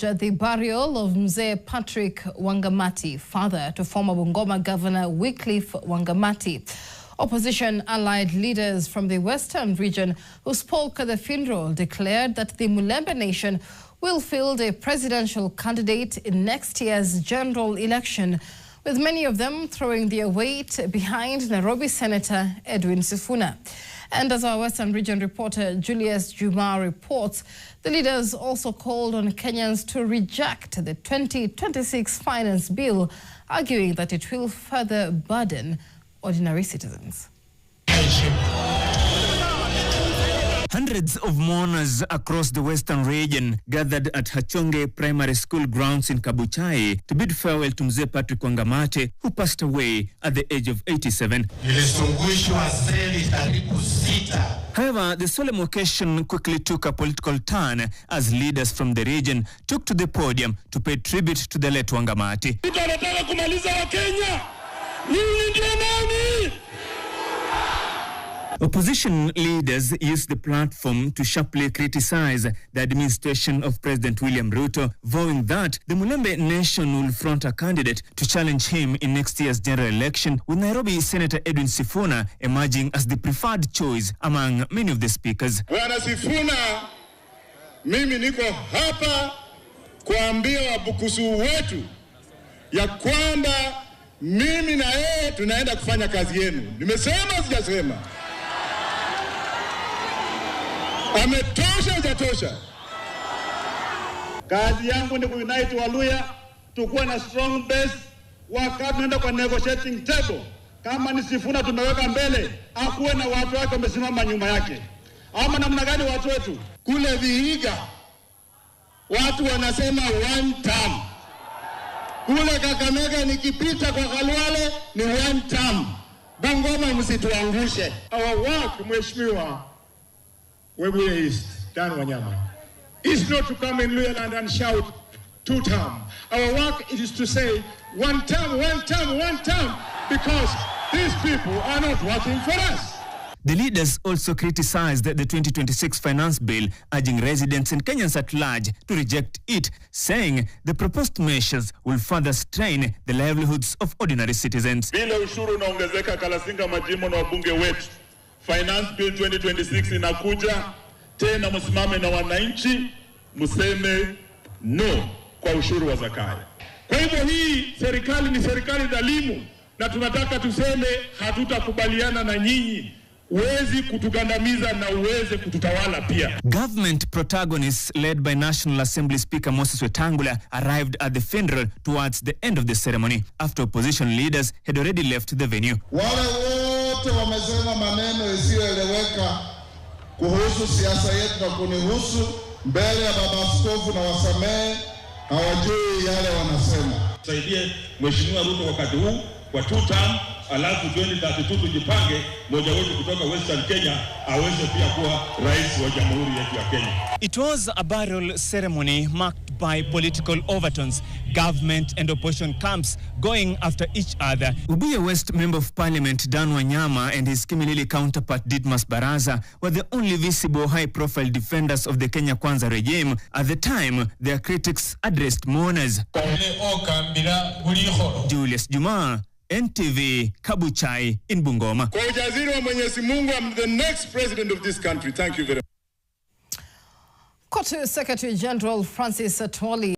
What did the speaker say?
the burial of Mzee Patrick Wangamati, father to former Bungoma Governor Wycliffe Wangamati. Opposition allied leaders from the Western region who spoke at the funeral declared that the Mulembe Nation will field a presidential candidate in next year's general election, with many of them throwing their weight behind Nairobi Senator Edwin Sifuna. And as our Western Region reporter Julius Juma reports, the leaders also called on Kenyans to reject the 2026 finance bill, arguing that it will further burden ordinary citizens. Hundreds of mourners across the Western region gathered at Hachonge Primary School grounds in Kabuchai to bid farewell to Mzee Patrick Wangamati, who passed away at the age of 87. However, the solemn occasion quickly took a political turn as leaders from the region took to the podium to pay tribute to the late Wangamati. Opposition leaders used the platform to sharply criticize the administration of President William Ruto, vowing that the Mulembe Nation will front a candidate to challenge him in next year's general election, with Nairobi Senator Edwin Sifuna emerging as the preferred choice among many of the speakers. Bwana Sifuna, mimi niko hapa kuambia wabukusu wetu ya kwamba mimi na yeye tunaenda kufanya kazi yenu. Nimesema sijasema? Ametosha hujatosha? Kazi yangu ni kuunite Waluya, tukuwe na strong base wakati tunaenda kwa negotiating table. Kama ni Sifuna tumeweka mbele, akuwe na watu wake wamesimama nyuma yake. Ama namna gani watu wetu? Kule Vihiga watu wanasema one term. Kule Kakamega nikipita kwa Kalwale ni one term. Bungoma msituangushe. Our work, Mheshimiwa Webuye East, Dan Wanyama, is not to come in Luyaland and shout two term. Our work is to say one term, one term, one term, because these people are not working for us. The leaders also criticized the 2026 finance bill, urging residents and Kenyans at large to reject it, saying the proposed measures will further strain the livelihoods of ordinary citizens. Bila ushuru unaongezeka Kalasinga, majimbo na wabunge wetu. Finance Bill 2026 inakuja, tena msimame na wananchi, mseme no kwa ushuru wa zakaya. Kwa hivyo hii serikali ni serikali dhalimu, na tunataka tuseme hatutakubaliana na nyinyi. Uwezi kutugandamiza na uweze kututawala pia. Government protagonists led by National Assembly Speaker Moses Wetangula arrived at the funeral towards the end of the ceremony, after opposition leaders had already left the venue. Wale wote wamesema maneno isiyoeleweka kuhusu siasa yetu na kunihusu mbele ya baba askofu, na wasamehe, hawajui yale wanasema. Tusaidie Mheshimiwa Ruto wakati huu kwa 2 term, alafu 2032 tujipange mmoja wetu kutoka Western Kenya aweze pia kuwa rais wa jamhuri yetu ya Kenya. It was a burial ceremony marked by political overtones, government and opposition camps going after each other. Webuye West Member of Parliament Dan Wanyama and his Kimilili counterpart Didmas Baraza were the only visible high-profile defenders of the Kenya Kwanza regime. At the time, their critics addressed mourners. Julius Juma, NTV, Kabuchai in Bungoma. Kwa ujaziri wa Mwenyezi Mungu, I'm the next president of this country. Thank you very much. Court Secretary General Francis Atwoli